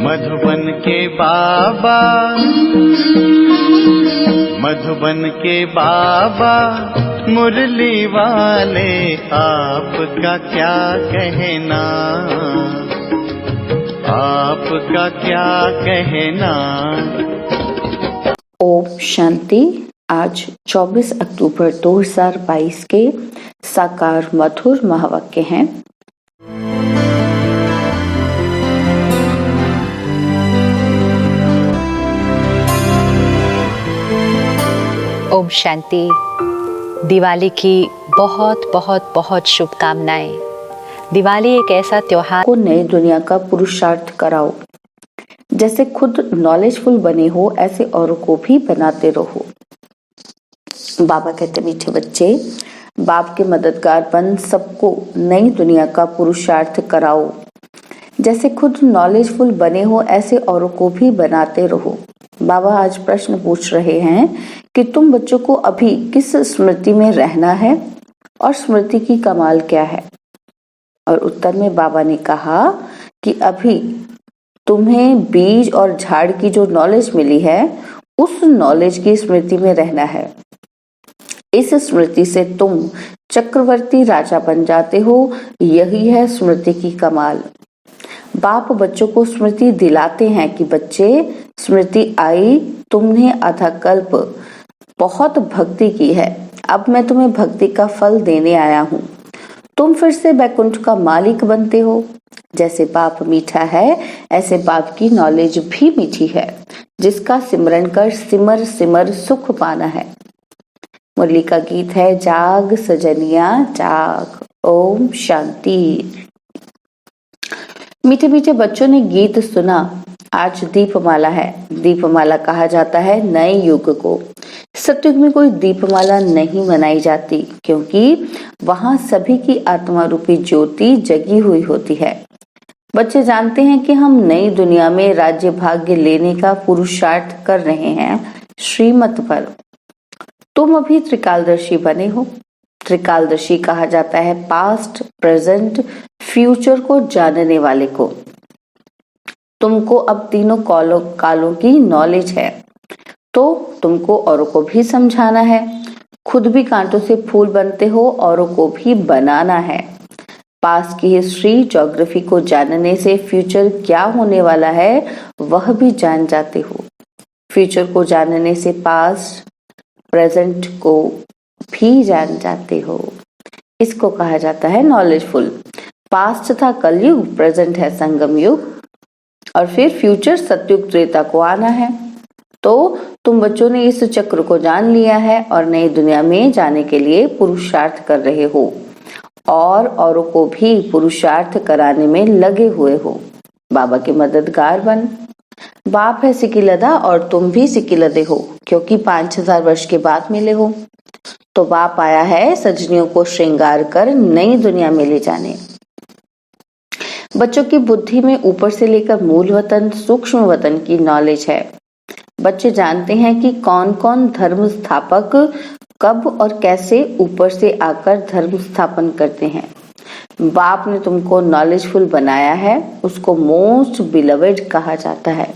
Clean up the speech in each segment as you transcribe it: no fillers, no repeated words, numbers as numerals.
मधुबन के बाबा, मधुबन के बाबा मुरली वाले, आपका क्या कहना, आपका क्या कहना। ओम शांति। आज 24 अक्टूबर 2022 के साकार मधुर महावाक्य हैं। ओम शांति। दिवाली की बहुत बहुत बहुत शुभकामनाएं। दिवाली एक ऐसा त्योहार को नई दुनिया का पुरुषार्थ कराओ। जैसे खुद नॉलेजफुल बने हो, ऐसे औरों को भी बनाते रहो। बाबा कहते, मीठे बच्चे, बाप के मददगार बन सबको नई दुनिया का पुरुषार्थ कराओ। जैसे खुद नॉलेजफुल बने हो, ऐसे औरों को भी बनाते रहो। बाबा आज प्रश्न पूछ रहे हैं कि तुम बच्चों को अभी किस स्मृति में रहना है और स्मृति की कमाल क्या है। और उत्तर में बाबा ने कहा कि अभी तुम्हें बीज और झाड़ की जो नॉलेज मिली है, उस नॉलेज की स्मृति में रहना है। इस स्मृति से तुम चक्रवर्ती राजा बन जाते हो। यही है स्मृति की कमाल। बाप बच्चों को स्मृति दिलाते हैं कि बच्चे, स्मृति आई, तुमने आधा कल्प बहुत भक्ति की है, अब मैं तुम्हें भक्ति का फल देने आया हूँ। तुम फिर से बैकुंठ का मालिक बनते हो। जैसे बाप मीठा है, ऐसे बाप की नॉलेज भी मीठी है, जिसका सिमरन कर सिमर सिमर सुख पाना है। मुरली का गीत है, जाग सजनिया जाग। ओम शांति। मीठे मीठे बच्चों ने गीत सुना। आज दीपमाला है। दीपमाला कहा जाता है नए युग को। सतयुग में कोई दीपमाला नहीं मनाई जाती, क्योंकि वहां सभी की आत्मा रूपी ज्योति जगी हुई होती है। बच्चे जानते हैं कि हम नई दुनिया में राज्य भाग्य लेने का पुरुषार्थ कर रहे हैं श्रीमत पर। तुम अभी त्रिकालदर्शी बने हो। त्रिकालदर्शी कहा जाता है पास्ट, प्रेजेंट, फ्यूचर को जानने वाले को। तुमको अब तीनों कालों की नॉलेज है, तो तुमको औरों को भी समझाना है। खुद भी कांटों से फूल बनते हो, औरों को भी बनाना है। पास्ट की हिस्ट्री, ज्योग्राफी को जानने से फ्यूचर क्या होने वाला है वह भी जान जाते हो। फ्यूचर को जानने से पास्ट, प्रेजेंट को भी जान जाते हो। इसको कहा जाता है नॉलेजफुल। पास्ट था कलयुग, प्रेजेंट है संगम युग, और फिर फ्यूचर सतयुग त्रेता को आना है। तो तुम बच्चों ने इस चक्र को जान लिया है और नई दुनिया में जाने के लिए पुरुषार्थ कर रहे हो, और औरों को भी पुरुषार्थ कराने में लगे हुए हो। बाबा के मददगार बन। बाप है सिकिलदा और तुम भी सिकिलदे हो, क्योंकि 5000 वर्ष के बाद मिले हो। तो बाप आया है सजनियों को श्रृंगार कर नई दुनिया में ले जाने। बच्चों की बुद्धि में ऊपर से लेकर मूल वतन, सूक्ष्म वतन की नॉलेज है। बच्चे जानते हैं कि कौन कौन धर्म स्थापक कब और कैसे ऊपर से आकर धर्म स्थापन करते हैं। बाप ने तुमको नॉलेजफुल बनाया है, उसको मोस्ट बिलवेड कहा जाता है।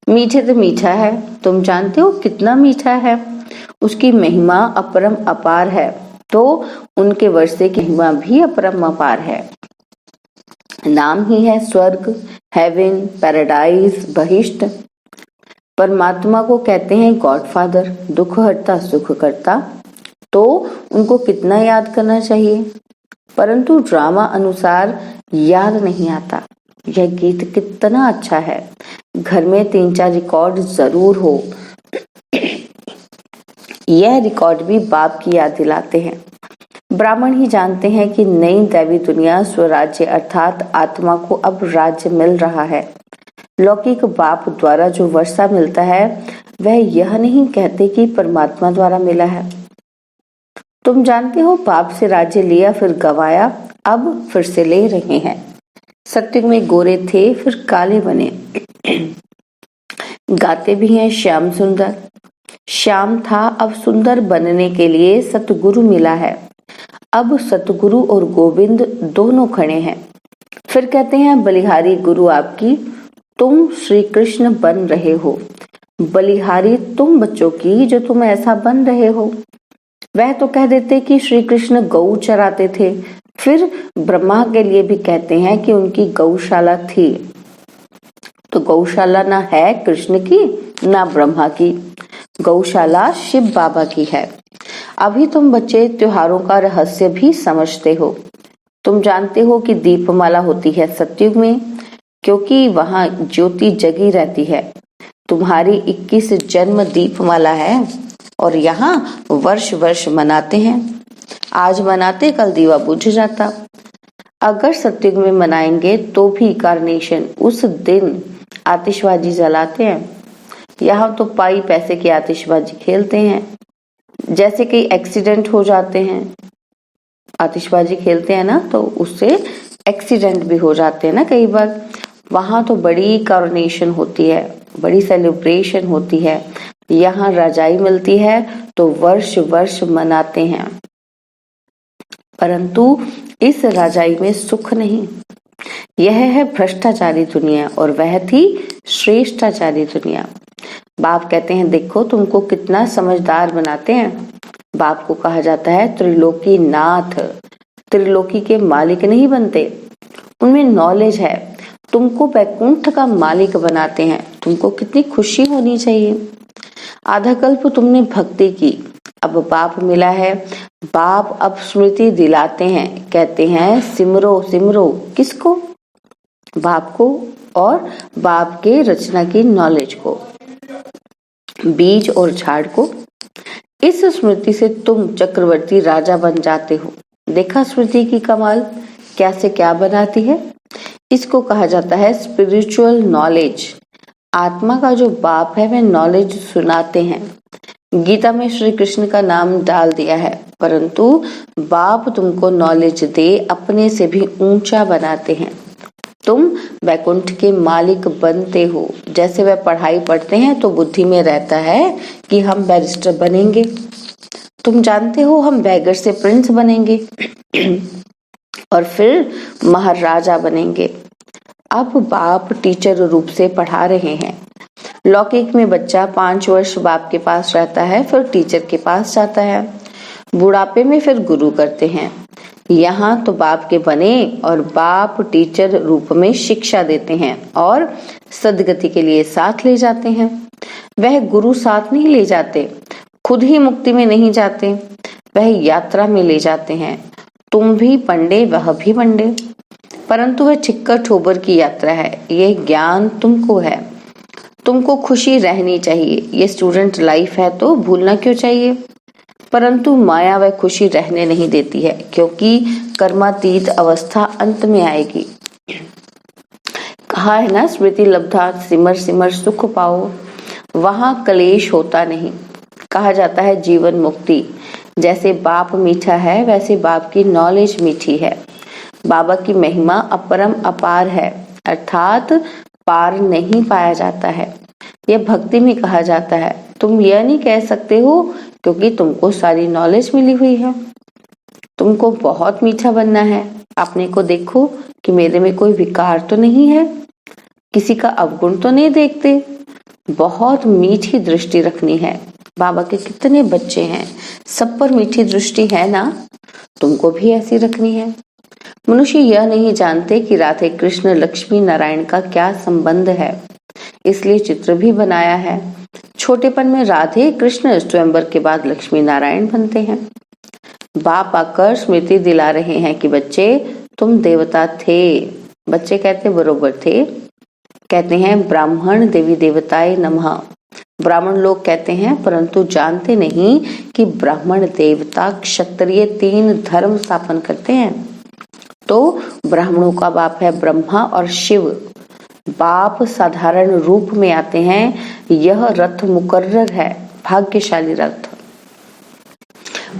मीठे से मीठा है। तुम जानते हो कितना मीठा है। उसकी महिमा अपरम अपार है, तो उनके वर्षे की महिमा भी अपरम अपार है। नाम ही है स्वर्ग, हेवन, पैराडाइज, बहिष्ट। परमात्मा को कहते हैं गॉडफादर, दुख हरता सुख करता। तो उनको कितना याद करना चाहिए, परंतु ड्रामा अनुसार याद नहीं आता। यह गीत कितना अच्छा है। घर में 3-4 रिकॉर्ड जरूर हो। यह रिकॉर्ड भी बाप की याद दिलाते हैं। ब्राह्मण ही जानते हैं कि नई दैवी दुनिया स्वराज्य अर्थात आत्मा को अब राज्य मिल रहा है। लौकिक बाप द्वारा जो वर्षा मिलता है, वह यह नहीं कहते कि परमात्मा द्वारा मिला है। तुम जानते हो बाप से राज्य लिया फिर गवाया, अब फिर से ले रहे हैं। सत्युग में गोरे थे फिर काले बने। गाते भी हैं श्याम सुंदर। श्याम था, अब सुंदर बनने के लिए सतगुरु मिला है। अब सतगुरु और गोविंद दोनों खड़े हैं। फिर कहते हैं बलिहारी गुरु आपकी, तुम श्री कृष्ण बन रहे हो, बलिहारी तुम बच्चों की जो तुम ऐसा बन रहे हो। वह तो कह देते कि श्री कृष्ण गऊ चराते थे, फिर ब्रह्मा के लिए भी कहते हैं कि उनकी गौशाला थी। तो गौशाला ना है कृष्ण की ना ब्रह्मा की, गौशाला शिव बाबा की है। अभी तुम बच्चे त्योहारों का रहस्य भी समझते हो। तुम जानते हो कि दीपमाला होती है सतयुग में, क्योंकि वहां ज्योति जगी रहती है। तुम्हारी 21 जन्म दीपमाला है और यहाँ वर्ष वर्ष मनाते हैं। आज मनाते कल दीवा बुझ जाता। अगर सतयुग में मनाएंगे तो भी कार्नेशन उस दिन आतिशबाजी जलाते हैं। यहाँ तो पाई पैसे की आतिशबाजी खेलते हैं। जैसे कई एक्सीडेंट हो जाते हैं, आतिशबाजी खेलते हैं ना, तो उससे एक्सीडेंट भी हो जाते हैं ना कई बार। वहां तो बड़ी कॉरोनेशन होती है, बड़ी सेलिब्रेशन होती है। यहाँ रजाई मिलती है तो वर्ष वर्ष मनाते हैं। परंतु इस रजाई में सुख नहीं। यह है भ्रष्टाचारी दुनिया और वह थी श्रेष्ठाचारी दुनिया। बाप कहते हैं देखो तुमको कितना समझदार बनाते हैं। बाप को कहा जाता है त्रिलोकी नाथ। त्रिलोकी के मालिक नहीं बनते, उनमें नॉलेज है। तुमको वैकुंठ का मालिक बनाते हैं। तुमको कितनी खुशी होनी चाहिए। आधा कल्प तुमने भक्ति की, अब बाप मिला है। बाप अब स्मृति दिलाते हैं, कहते हैं सिमरो सिमरो। किसको? बाप को और बाप के रचना की नॉलेज को, बीज और झाड़ को। इस स्मृति से तुम चक्रवर्ती राजा बन जाते हो। देखा स्मृति की कमाल कैसे क्या बनाती है। इसको कहा जाता है स्पिरिचुअल नॉलेज। आत्मा का जो बाप है वह नॉलेज सुनाते हैं। गीता में श्री कृष्ण का नाम डाल दिया है, परंतु बाप तुमको नॉलेज दे अपने से भी ऊंचा बनाते हैं। तुम वैकुंठ के मालिक बनते हो। जैसे वह पढ़ाई पढ़ते हैं तो बुद्धि में रहता है कि हम बैरिस्टर बनेंगे। तुम जानते हो हम बैगर से प्रिंस बनेंगे और फिर महाराजा बनेंगे। अब बाप टीचर रूप से पढ़ा रहे हैं। लौकिक में बच्चा 5 वर्ष बाप के पास रहता है, फिर टीचर के पास जाता है। बुढ़ापे में फिर गुरु करते हैं। यहाँ तो बाप के बने और बाप टीचर रूप में शिक्षा देते हैं और सदगति के लिए साथ ले जाते हैं। वह गुरु साथ नहीं ले जाते, खुद ही मुक्ति में नहीं जाते, वह यात्रा में ले जाते हैं। तुम भी पंडे वह भी पंडे, परंतु वह चिक्कर ठोबर की यात्रा है। यह ज्ञान तुमको है। तुमको खुशी रहनी चाहिए। ये स्टूडेंट लाइफ है तो भूलना क्यों चाहिए। परंतु माया वह खुशी रहने नहीं देती है, क्योंकि कर्मातीत अवस्था अंत में आएगी। कहा है ना स्मृति लब्धा सिमर सिमर सुख पाओ। वहां कलेश होता नहीं। कहा जाता है जीवन मुक्ति। जैसे बाप मीठा है वैसे बाप की नॉलेज मीठी है। बाबा की महिमा अपरम अपार है, अर्थात पार नहीं पाया जाता है। यह भक्ति में कहा जाता है। तुम यह नहीं कह सकते हो क्योंकि तुमको सारी नॉलेज मिली हुई है। तुमको बहुत मीठा बनना है। अपने को देखो कि मेरे में कोई विकार तो नहीं है, किसी का अवगुण तो नहीं देखते। बहुत मीठी दृष्टि रखनी है। बाबा के कितने बच्चे हैं, सब पर मीठी दृष्टि है ना, तुमको भी ऐसी रखनी है। मनुष्य यह नहीं जानते कि राधे कृष्ण लक्ष्मी नारायण का क्या संबंध है, इसलिए चित्र भी बनाया है। छोटेपन में राधे कृष्ण स्वयंवर के बाद लक्ष्मी नारायण बनते हैं। बाप आकर स्मृति दिला रहे हैं कि बच्चे तुम देवता थे। बच्चे कहते बरोबर थे। कहते हैं ब्राह्मण देवी देवताए नमः। ब्राह्मण लोग कहते हैं, परंतु जानते नहीं कि ब्राह्मण देवता क्षत्रिय 3 धर्म स्थापन करते हैं। तो ब्राह्मणों का बाप है ब्रह्मा और शिव। बाप साधारण रूप में आते हैं। यह रथ मुकर्रर है, भाग्यशाली रथ।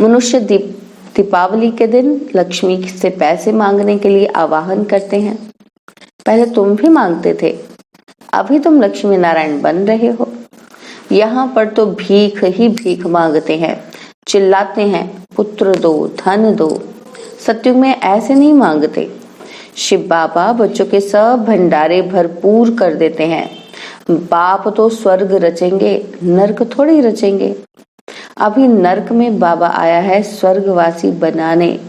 मनुष्य दीपावली के दिन लक्ष्मी से पैसे मांगने के लिए आवाहन करते हैं। पहले तुम भी मांगते थे, अभी तुम लक्ष्मी नारायण बन रहे हो। यहाँ पर तो भीख ही भीख मांगते हैं, चिल्लाते हैं पुत्र दो, धन दो। सत्युग में ऐसे नहीं मांगते। शिव बाबा बच्चों के सब भंडारे भरपूर कर देते हैं। बाप तो स्वर्ग रचेंगे, नर्क थोड़ी रचेंगे। अभी नर्क में बाबा आया है स्वर्गवासी बनाने।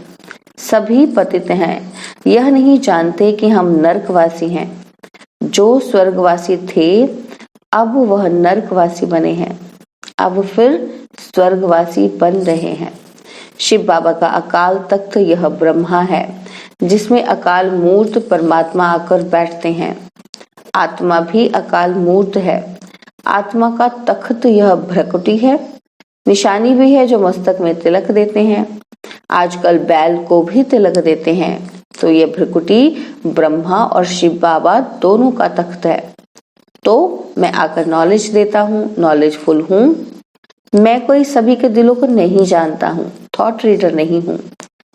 सभी पतित हैं, यह नहीं जानते कि हम नर्कवासी हैं। जो स्वर्गवासी थे अब वह नर्कवासी बने हैं, अब फिर स्वर्गवासी बन रहे हैं। शिव बाबा का अकाल तख्त यह ब्रह्मा है, जिसमें अकाल मूर्त परमात्मा आकर बैठते हैं। आत्मा भी अकाल मूर्त है। आत्मा का तख्त यह भ्रकुटी है, निशानी भी है जो मस्तक में तिलक देते हैं। आजकल बैल को भी तिलक देते हैं। तो ये भ्रकुटी ब्रह्मा और शिव बाबा दोनों का तख्त है। तो मैं आकर नॉलेज देता हूँ, नॉलेजफुल हूँ। मैं कोई सभी के दिलों को नहीं जानता हूँ, थॉट रीडर नहीं हूँ।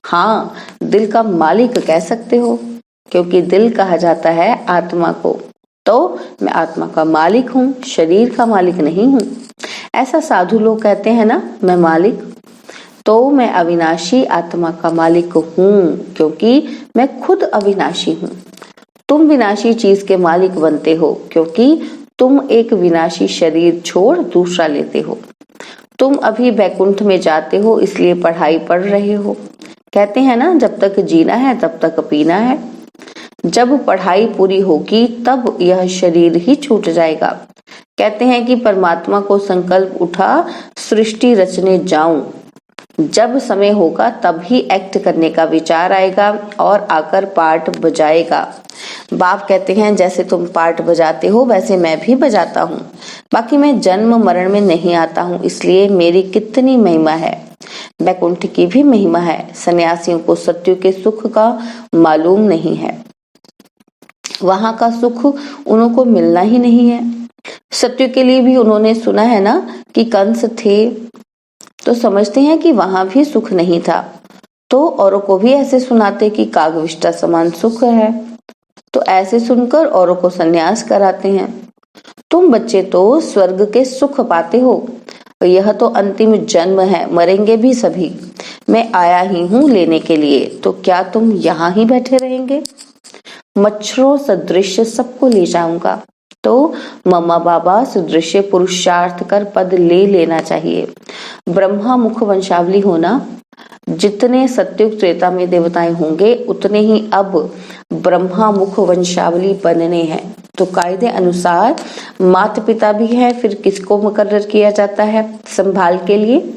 हाँ, दिल का मालिक कह सकते हो, क्योंकि दिल कहा जाता है आत्मा को। तो मैं आत्मा का मालिक हूँ, शरीर का मालिक नहीं हूँ। ऐसा साधु लोग कहते हैं ना, मैं मालिक। तो मैं अविनाशी आत्मा का मालिक हूँ, क्योंकि मैं खुद अविनाशी हूँ। तुम विनाशी चीज के मालिक बनते हो, क्योंकि तुम एक विनाशी शरीर छोड़ दूसरा लेते हो। तुम अभी बैकुंठ में जाते हो, इसलिए पढ़ाई पढ़ रहे हो। कहते हैं ना, जब तक जीना है तब तक पीना है। जब पढ़ाई पूरी होगी तब यह शरीर ही छूट जाएगा। कहते हैं कि परमात्मा को संकल्प उठा सृष्टि रचने जाऊं। जब समय होगा तब ही एक्ट करने का विचार आएगा और आकर पार्ट बजाएगा। बाप कहते हैं जैसे तुम पार्ट बजाते हो वैसे मैं भी बजाता हूँ। बाकी मैं जन्म मरण में नहीं आता हूँ, इसलिए मेरी कितनी महिमा है। बैकुंठ की भी महिमा है। सन्यासियों को सत्युग के सुख का मालूम नहीं है। वहां का सुख उनको मिलना ही नहीं है। सत्युग के लिए भी उन्होंने सुना है ना कि कंस थे, तो समझते हैं कि वहां भी सुख नहीं था। तो औरों को भी ऐसे सुनाते कि कागविष्टा समान सुख है। तो ऐसे सुनकर औरों को सन्यास कराते हैं। तुम बच्चे तो स्वर्ग के सुख पाते हो। यह तो अंतिम जन्म है, मरेंगे भी सभी। मैं आया ही हूँ लेने के लिए, तो क्या तुम यहाँ ही बैठे रहेंगे? मच्छरों सदृश सबको ले जाऊंगा। तो मम्मा बाबा सदृश पुरुषार्थ कर पद ले लेना चाहिए। ब्रह्मा मुख वंशावली होना। जितने सत्युग त्रेता में देवताएं होंगे उतने ही अब ब्रह्मा मुख वंशावली बनने हैं। तो कायदे अनुसार माता पिता भी है, फिर किसको मुकर्रर किया जाता है संभाल के लिए?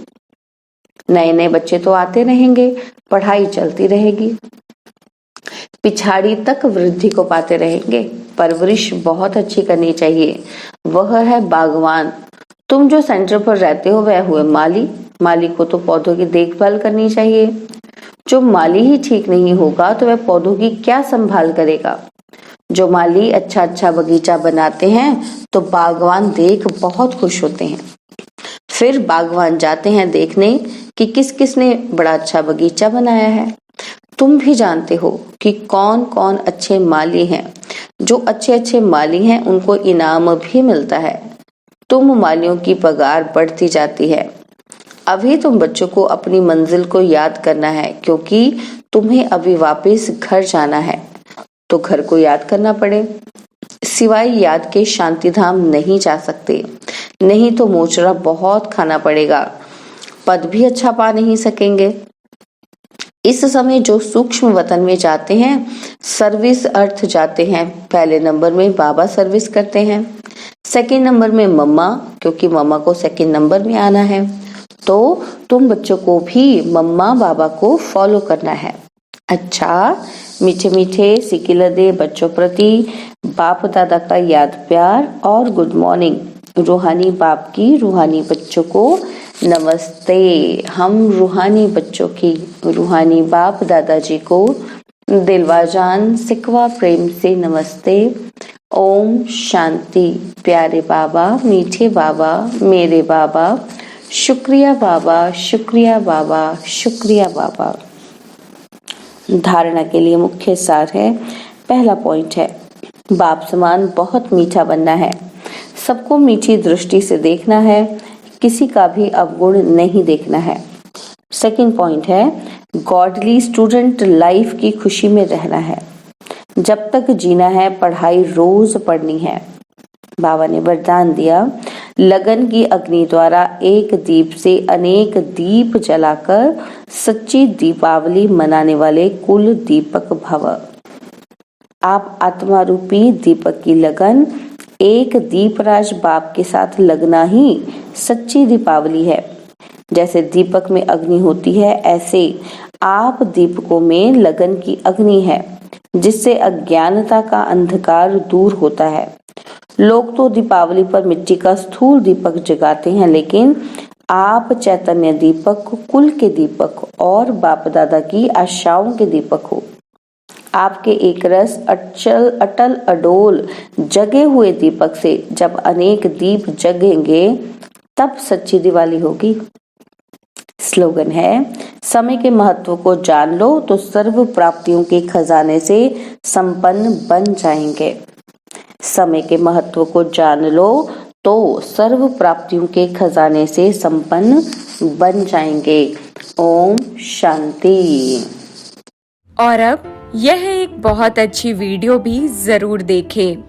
नए नए बच्चे तो आते रहेंगे, पढ़ाई चलती रहेगी, पिछाड़ी तक वृद्धि को पाते रहेंगे। परवरिश बहुत अच्छी करनी चाहिए, वह है बागवान। तुम जो सेंटर पर रहते हो वह हुए माली। माली को तो पौधों की देखभाल करनी चाहिए। जो माली ही ठीक नहीं होगा तो वह पौधों की क्या संभाल करेगा? जो माली अच्छा अच्छा बगीचा बनाते हैं तो बागवान देख बहुत खुश होते हैं। फिर बागवान जाते हैं देखने कि किस किस ने बड़ा अच्छा बगीचा बनाया है। तुम भी जानते हो कि कौन कौन अच्छे माली हैं। जो अच्छे अच्छे माली हैं उनको इनाम भी मिलता है। तुम मालियों की पगार बढ़ती जाती है। अभी तुम बच्चों को अपनी मंजिल को याद करना है, क्योंकि तुम्हें अभी वापस घर जाना है। तो घर को याद करना पड़े, सिवाय याद के शांति धाम नहीं जा सकते। नहीं तो मोचरा बहुत खाना पड़ेगा, पद भी अच्छा पा नहीं सकेंगे। इस समय जो सूक्ष्म वतन में जाते हैं सर्विस अर्थ जाते हैं। पहले नंबर में बाबा सर्विस करते हैं, सेकंड नंबर में मम्मा, क्योंकि मम्मा को सेकंड नंबर में आना है। तो तुम बच्चों को भी मम्मा बाबा को फॉलो करना है। अच्छा, मीठे मीठे सिकिलदे बच्चों प्रति बाप दादा का याद प्यार और गुड मॉर्निंग। रूहानी बाप की रूहानी बच्चों को नमस्ते। हम रूहानी बच्चों की रूहानी बाप दादाजी को दिलवाजान सिकवा प्रेम से नमस्ते। ओम शांति। प्यारे बाबा, मीठे बाबा, मेरे बाबा, शुक्रिया बाबा, शुक्रिया बाबा, शुक्रिया बाबा। धारणा के लिए मुख्य सार है। पहला पॉइंट है, बाप समान बहुत मीठा बनना है। सबको मीठी दृष्टि से देखना है, किसी का भी अवगुण नहीं देखना है। सेकंड पॉइंट है, गॉडली स्टूडेंट लाइफ की खुशी में रहना है। जब तक जीना है पढ़ाई रोज पढ़नी है। बाबा ने वरदान दिया, लगन की अग्नि द्वारा एक दीप से अनेक दीप जलाकर सच्ची दीपावली मनाने वाले कुल दीपक भव। आप आत्मा रूपी दीपक की लगन एक दीपराज बाप के साथ लगना ही सच्ची दीपावली है। जैसे दीपक में अग्नि होती है, ऐसे आप दीपकों में लगन की अग्नि है, जिससे अज्ञानता का अंधकार दूर होता है। लोग तो दीपावली पर मिट्टी का स्थूल दीपक जगाते हैं, लेकिन आप चैतन्य दीपक, कुल के दीपक और बाप दादा की आशाओं के दीपक हो। आपके एक रस अटल अडोल जगे हुए दीपक से जब अनेक दीप जगेंगे, तब सच्ची दिवाली होगी। स्लोगन है, समय के महत्व को जान लो तो सर्व प्राप्तियों के खजाने से संपन्न बन जाएंगे। समय के महत्व को जान लो तो सर्व प्राप्तियों के खजाने से संपन्न बन जाएंगे। ओम शांति। और अब यह एक बहुत अच्छी वीडियो भी जरूर देखें।